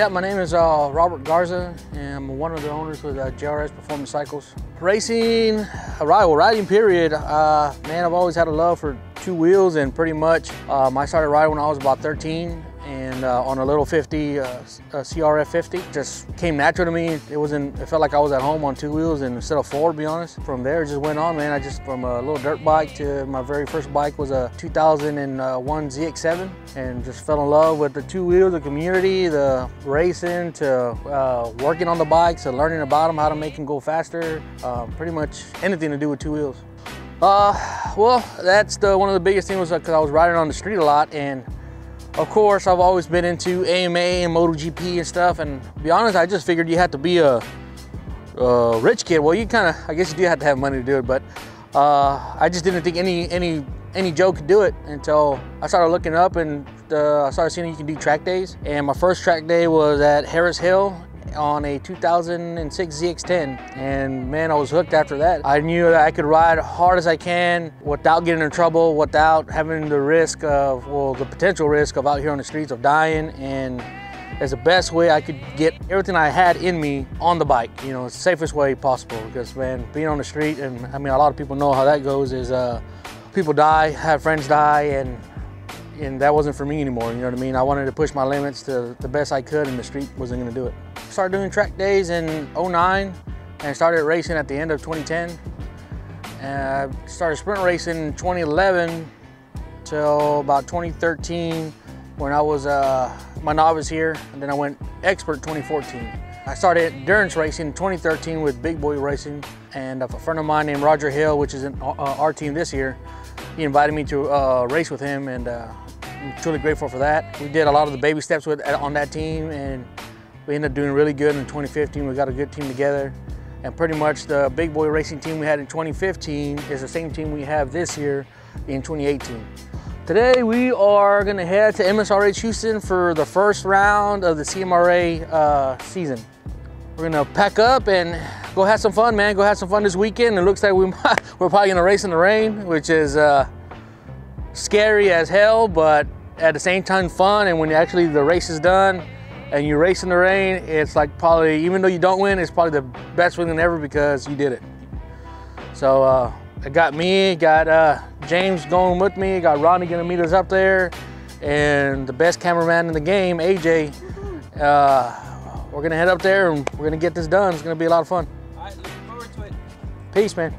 Yeah, my name is Robert Garza, and I'm one of the owners with J.R.S. Performance Cycles. Racing, riding period, man, I've always had a love for two wheels, and pretty much I started riding when I was about 13, and on a little 50, CRF 50. Just came natural to me. It felt like I was at home on two wheels and instead of four, to be honest. From there, it just went on, man. From a little dirt bike to my very first bike was a 2001 ZX7, and just fell in love with the two wheels, the community, the racing, to working on the bikes, to learning about them, how to make them go faster, pretty much anything to do with two wheels. Well, that's one of the biggest things was because I was riding on the street a lot, and of course, I've always been into AMA and MotoGP and stuff, and to be honest, I just figured you had to be a rich kid. Well, I guess you do have to have money to do it, but I just didn't think any Joe could do it until I started looking up, and I started seeing you can do track days. And my first track day was at Harris Hill on a 2006 ZX10, and man, I was hooked after that. I knew that I could ride hard as I can without getting in trouble, without having the risk of, well, the potential risk of out here on the streets of dying, and as the best way I could get everything I had in me on the bike, you know, the safest way possible. Because man, being on the street, and I mean, a lot of people know how that goes, is people die, have friends die, and that wasn't for me anymore, you know what I mean? I wanted to push my limits to the best I could, and the street wasn't gonna do it. Started doing track days in '09 and started racing at the end of 2010. And I started sprint racing in 2011 till about 2013 when I was my novice here, and then I went expert 2014. I started endurance racing in 2013 with Big Boy Racing, and a friend of mine named Roger Hill, which is in our team this year, he invited me to race with him, and I'm truly grateful for that. We did a lot of the baby steps on that team, and we ended up doing really good in 2015. We got a good team together, and pretty much the Big Boy Racing team we had in 2015 is the same team we have this year in 2018. Today we are gonna head to MSRH Houston for the first round of the CMRA season. We're gonna pack up and go have some fun, man. Go have some fun this weekend. It looks like we're probably gonna race in the rain, which is scary as hell, but at the same time fun. And when actually the race is done and you race in the rain, it's like probably, even though you don't win, it's probably the best feeling ever because you did it. So I got me, got James going with me, got Ronnie gonna meet us up there, and the best cameraman in the game, AJ. We're gonna head up there and we're gonna get this done. It's gonna be a lot of fun. All right, looking forward to it. Peace, man.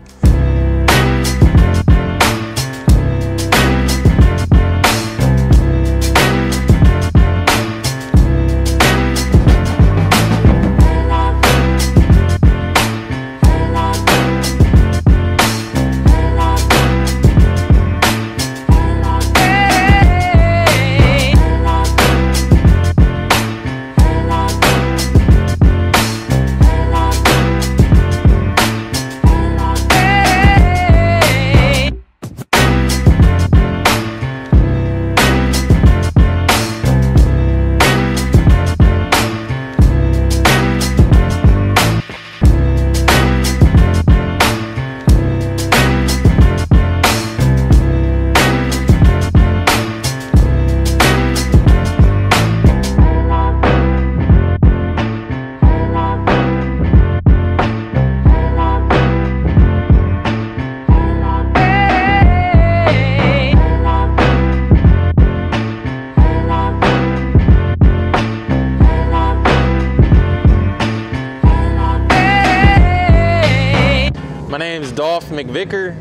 My name is Dolph McVicker,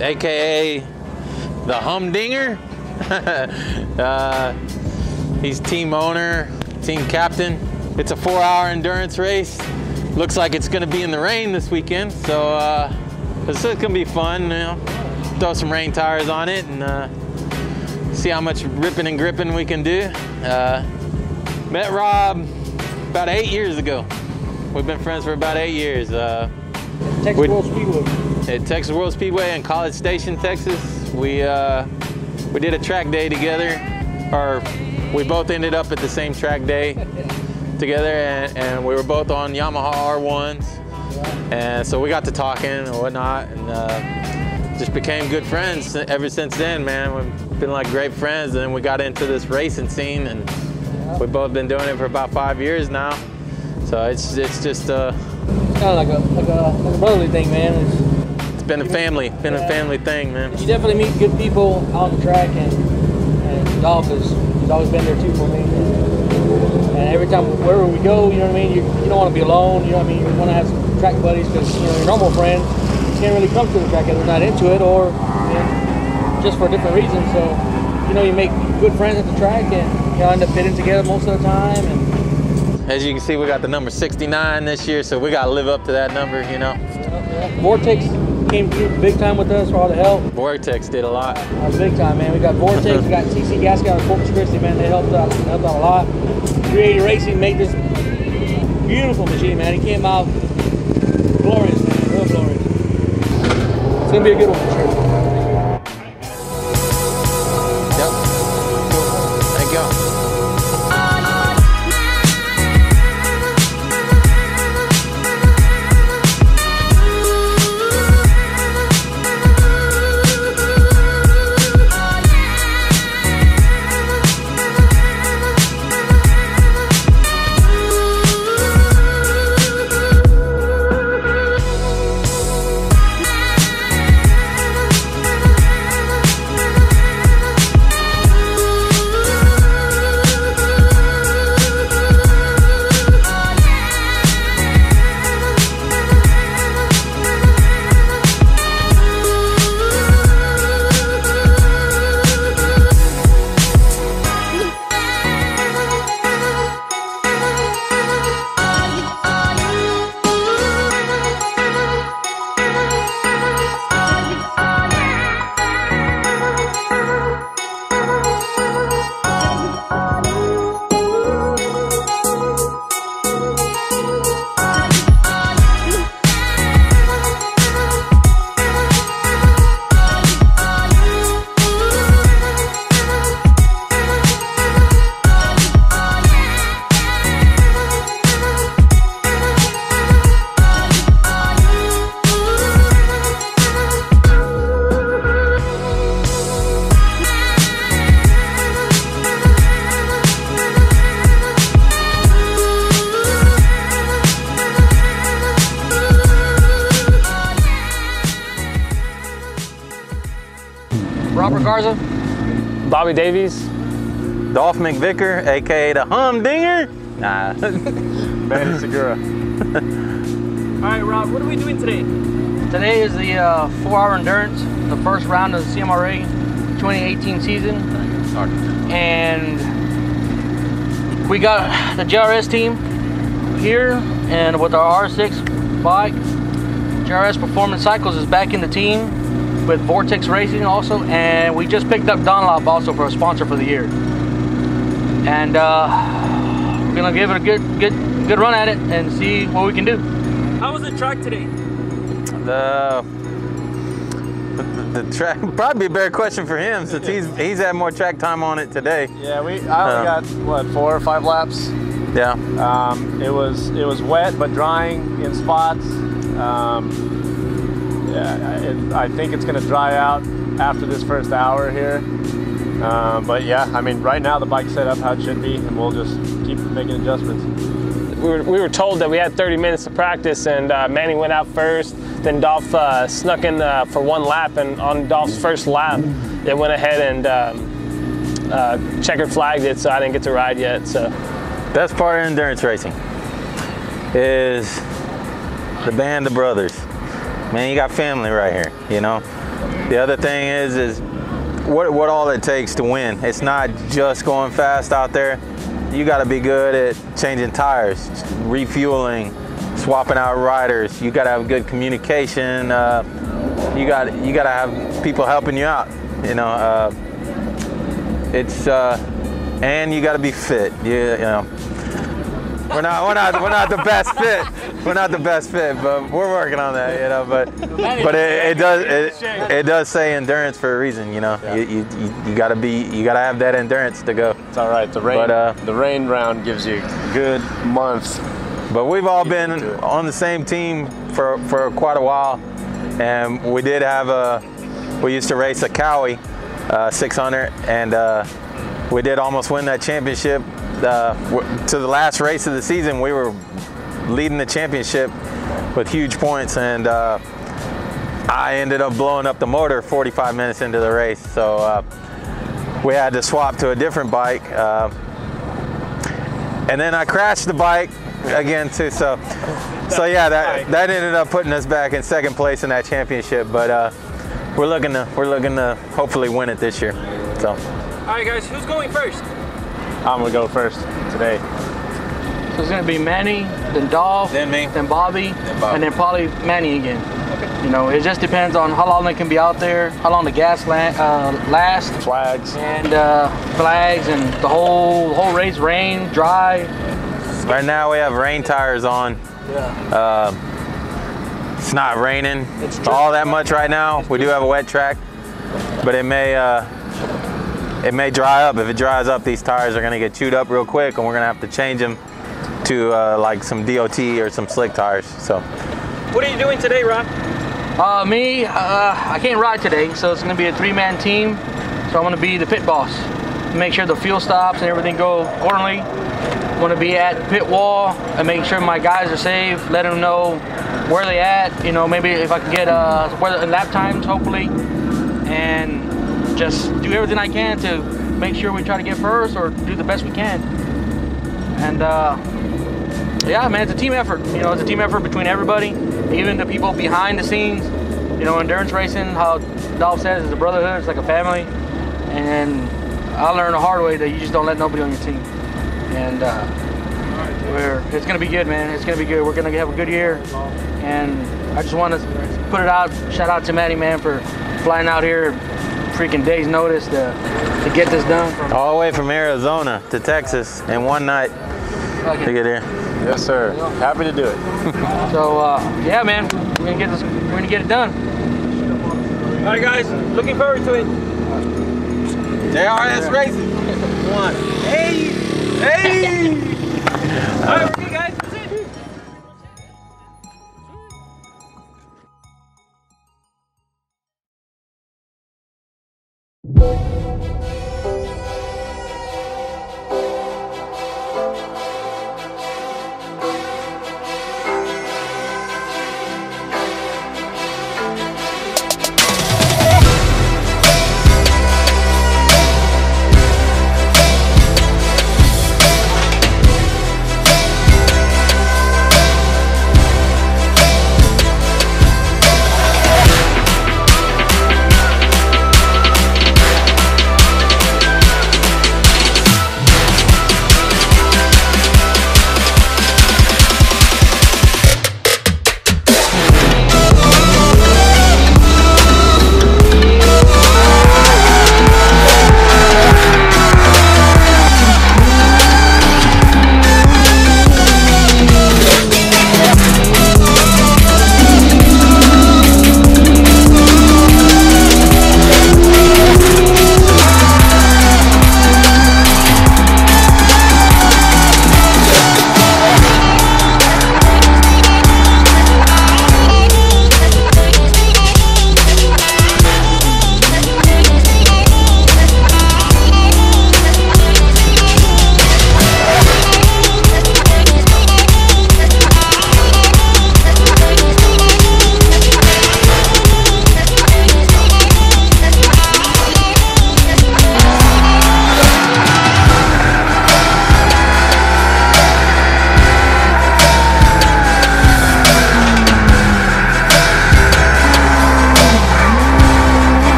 AKA the Humdinger. He's team owner, team captain. It's a 4-hour endurance race. Looks like it's gonna be in the rain this weekend, so it's gonna be fun. You know, throw some rain tires on it and see how much ripping and gripping we can do. Met Rob about 8 years ago. We've been friends for about 8 years. Texas World Speedway. At Texas World Speedway in College Station, Texas. We did a track day together, or we both ended up at the same track day together, and we were both on Yamaha R1s, and so we got to talking and whatnot, and just became good friends ever since then, man. We've been like great friends, and then we got into this racing scene, and We've both been doing it for about 5 years now. So it's just it's kind of like a brotherly thing, man. It's been a family thing, man. You definitely meet good people on the track, and Dolph he's always been there too for me. And every time, wherever we go, you know what I mean, you don't want to be alone, you know what I mean, you want to have some track buddies, because your normal friends can't really come to the track if they're not into it, or just for different reasons. So, you make good friends at the track, and y'all end up fitting together most of the time. And as you can see, we got the number 69 this year, so we got to live up to that number, Yeah. Vortex came through big time with us for all the help. Vortex did a lot. Big time, man. We got Vortex, we got TC Gasket out of Corpus Christi, man. They helped out a lot. 380 Racing made this beautiful machine, man. It came out glorious, man. Real glorious. It's gonna be a good one for sure. Yep. Cool. Thank you. Robert Garza, Bobby Davies, Dolph McVicker, aka the Humdinger. Nah. Manny Segura. All right, Rob, what are we doing today? Today is the 4-hour endurance, the first round of the CMRA 2018 season. And we got the J.R.S. team here, and with our R6 bike, J.R.S. Performance Cycles is back in the team with Vortex Racing also, and we just picked up Dunlop also for a sponsor for the year. And we're gonna give it a good run at it and see what we can do. How was the track today? The track probably be a better question for him, since he's had more track time on it today. Yeah, I only got what, 4 or 5 laps. Yeah. It was wet but drying in spots. Yeah, I think it's going to dry out after this first hour here. But yeah, I mean, right now the bike's set up how it should be, and we'll just keep making adjustments. We were told that we had 30 minutes to practice, and Manny went out first. Then Dolph snuck in for 1 lap, and on Dolph's first lap, they went ahead and checkered flagged it, so I didn't get to ride yet. So best part of endurance racing is the band of brothers. Man, you got family right here, you know. The other thing is what all it takes to win. It's not just going fast out there. You got to be good at changing tires, refueling, swapping out riders. You got to have good communication. You got to have people helping you out. You know, and you got to be fit. You know. We're not the best fit. We're not the best fit, but we're working on that, you know. But it does say endurance for a reason, you know. Yeah. You gotta have that endurance to go. It's all right. The rain round gives you a good month. But we've all been on the same team for quite a while, and we did have we used to race a Cowie 600, and we did almost win that championship to the last race of the season, we were leading the championship with huge points, and I ended up blowing up the motor 45 minutes into the race. So we had to swap to a different bike. And then I crashed the bike again too. So yeah, that ended up putting us back in second place in that championship. But we're looking to hopefully win it this year. So. All right, guys, who's going first? I'm gonna go first today. So it's gonna be Manny, then Dolph, Then me, then Bobby, and then probably Manny again. Okay. You know, it just depends on how long they can be out there, how long the gas lasts. Flags. And flags and the whole race, rain, dry. Right now we have rain tires on. Yeah. It's not raining all that much right now. We do have a wet track, but it may dry up. If it dries up, these tires are gonna get chewed up real quick, and we're gonna have to change them to like some DOT or some slick tires. So. What are you doing today, Rob? Me, I can't ride today, so it's gonna be a 3-man team. So I'm gonna be the pit boss. Make sure the fuel stops and everything go accordingly. I'm gonna be at the pit wall and make sure my guys are safe, let them know where they at, you know, maybe if I can get lap times, hopefully, and just do everything I can to make sure we try to get first or do the best we can. And yeah, man, it's a team effort. You know, it's a team effort between everybody, even the people behind the scenes. You know, endurance racing, how Dolph says, is a brotherhood. It's like a family. And I learned the hard way that you just don't let nobody on your team. And it's gonna be good, man. It's gonna be good. We're gonna have a good year. And I just want to put it out. Shout out to Matty, man, for flying out here, freaking days notice to get this done. All the way from Arizona to Texas in one night to get here. Yes, sir. Happy to do it. So yeah, man, we're gonna get it done. All right, guys, looking forward to it. J.R.S. Racing. One. Hey! Hey! All right, okay, guys, that's it.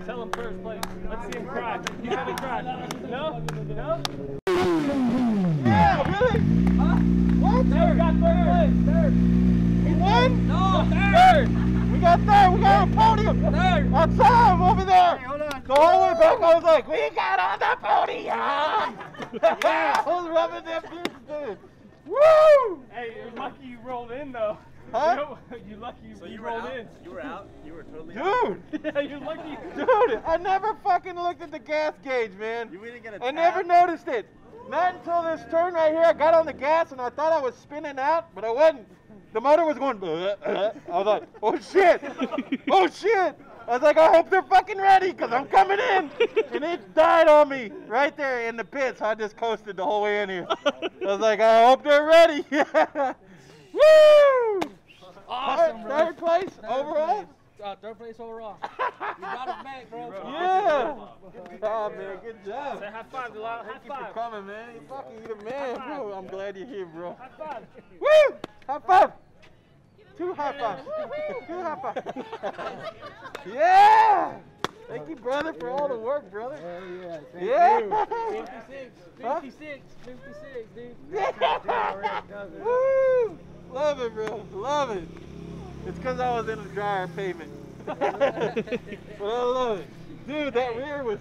Tell him first place. Let's see him cry. He's gonna cry. No? No? Yeah, really? Huh? What? Third. Got third place. Third. He won? No, third. We got third. We got a podium. Third. I saw him over there. Hey, hold on. The whole way back, I was like, we got on the podium. I was rubbing them dudes, dude. Woo! Hey, you're lucky you rolled in, though. Huh? You lucky you rolled in. You were out? You were totally out? Dude! Yeah, you're lucky. Dude, I never fucking looked at the gas gauge, man. You didn't get a I never noticed it. Not until this turn right here, I got on the gas and I thought I was spinning out, but I wasn't. The motor was going, I was like, oh shit, oh shit. I was like, I hope they're fucking ready, because I'm coming in. And it died on me right there in the pits. I just coasted the whole way in here. I was like, I hope they're ready. Woo! Awesome, bro. Third place overall? Third place overall. You got us back, bro. Yeah. Good job, man. Good job. Say high five, Delano. High Thank you for five. coming, man. You fucking you the man, bro. I'm glad you're here, bro. High five. Woo! High five. Two high fives. Two high fives. Yeah! Thank you, brother, for all the work, brother. Yeah. 56, 56, dude. Yeah. Woo! Love it, bro. Love it. It's because I was in a drier pavement. But I love it. Dude, that rear was...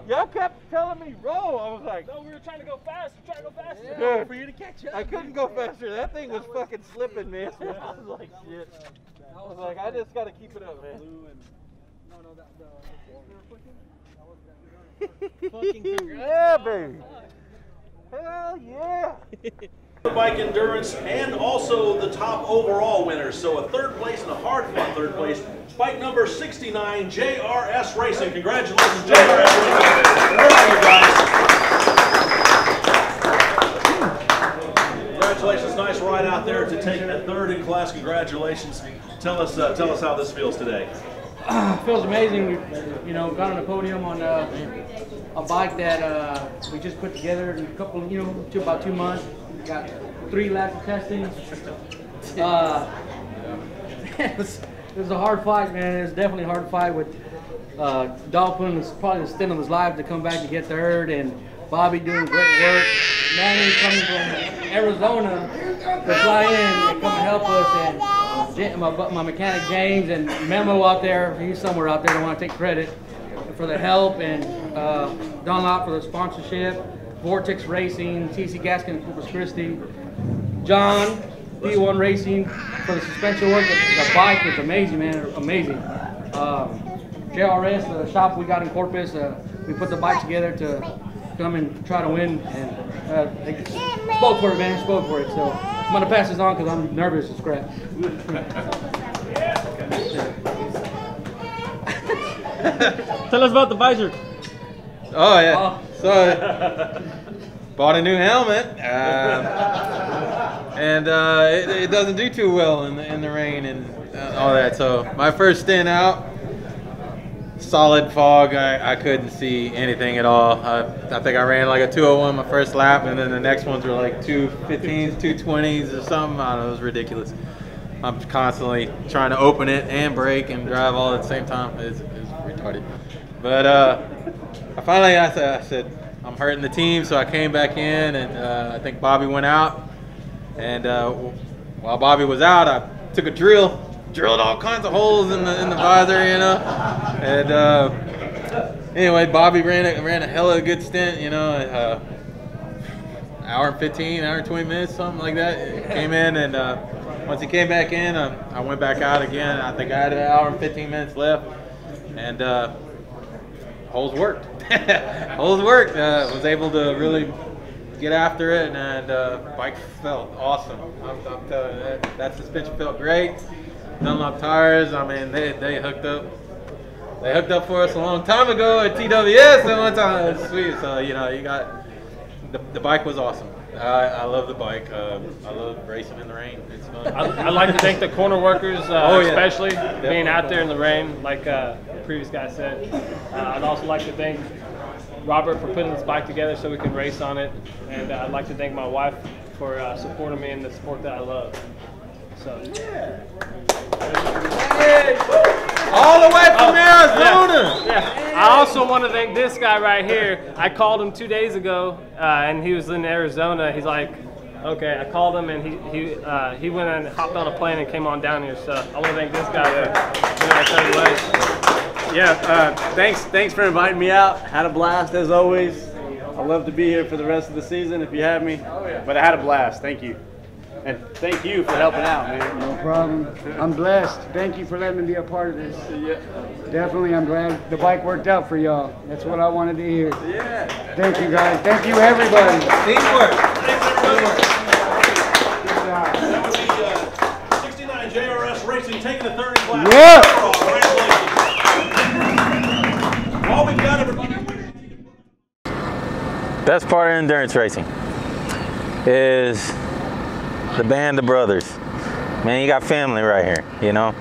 Y'all kept telling me roll. I was like... No, we were trying to go fast. We're trying to go faster. Yeah. For you to catch up. I couldn't go faster. That thing was fucking slipping, man. I was like, shit. I was like, I just gotta keep it up, man. Yeah, baby. Hell yeah. The bike endurance and also the top overall winner. So a third place and a hard fought third place. Bike number 69, J.R.S. Racing. Congratulations, J.R.S. Racing. Working, you guys. Congratulations, nice ride out there to take a third in class. Congratulations. Tell us how this feels today. Feels amazing. You know, got on the podium on a bike that we just put together in a couple, about 2 months. Got 3 laps of testing. It was a hard fight, man. It was definitely a hard fight with Dolphin. It's probably the stint of his life to come back to get third, and Bobby doing great work. Manny coming from Arizona to fly in and come and help us, and my mechanic James and Memo out there. He's somewhere out there. Don't want to take credit for the help, and Dunlop for the sponsorship. Vortex Racing, TC Gaskin and Corpus Christi, John, P1 Racing for the suspension work. The bike was amazing, man, amazing. J.R.S, the shop we got in Corpus, we put the bike together to come and try to win, and they spoke for it, man, spoke for it. So I'm gonna pass this on because I'm nervous as crap. Tell us about the visor. Oh yeah. So bought a new helmet, and it doesn't do too well in the rain and all that. So my first stint out, solid fog. I couldn't see anything at all. I think I ran like a 2:01 my first lap, and then the next ones were like 2:15s, 2:20s or something. I don't know. It was ridiculous. I'm constantly trying to open it and brake and drive all at the same time. It's retarded. But I said, I'm hurting the team, so I came back in, and I think Bobby went out. And while Bobby was out, I took a drilled all kinds of holes in the visor, you know. And anyway, Bobby ran a hell of a good stint, you know. Hour and 15, hour and 20 minutes, something like that. Came in and once he came back in, I went back out again. I think I had an hour and 15 minutes left, and holes worked. Holes worked. Was able to really get after it, and bike felt awesome. I'm telling you, that suspension felt great. Dunlop tires, I mean, they hooked up. They hooked up for us a long time ago at TWS, and one time it was sweet. So you know, you got the bike was awesome. I love the bike. I love racing in the rain. It's fun. I'd like to thank the corner workers, especially Definitely. being out there in the rain, like the previous guy said. I'd also like to thank Robert for putting this bike together so we can race on it, and I'd like to thank my wife for supporting me in the sport that I love. So. All the way from Arizona. Yeah. I also want to thank this guy right here. I called him 2 days ago, and he was in Arizona. He's like, okay. I called him, and he went and hopped on a plane and came on down here. So I want to thank this guy for doing that 30 ways. Yeah, thanks for inviting me out. Had a blast as always. I'd love to be here for the rest of the season if you have me. But I had a blast. Thank you. And thank you for helping out, man. No problem. I'm blessed. Thank you for letting me be a part of this. Yeah. Definitely, I'm glad the bike worked out for y'all. That's what I wanted to hear. Yeah. Thank you, guys. Thank you, everybody. Teamwork. That would be 69 J.R.S. Racing taking the third class. Yeah. All we've got, everybody. Best part of endurance racing is the band of brothers. Man, you got family right here, you know.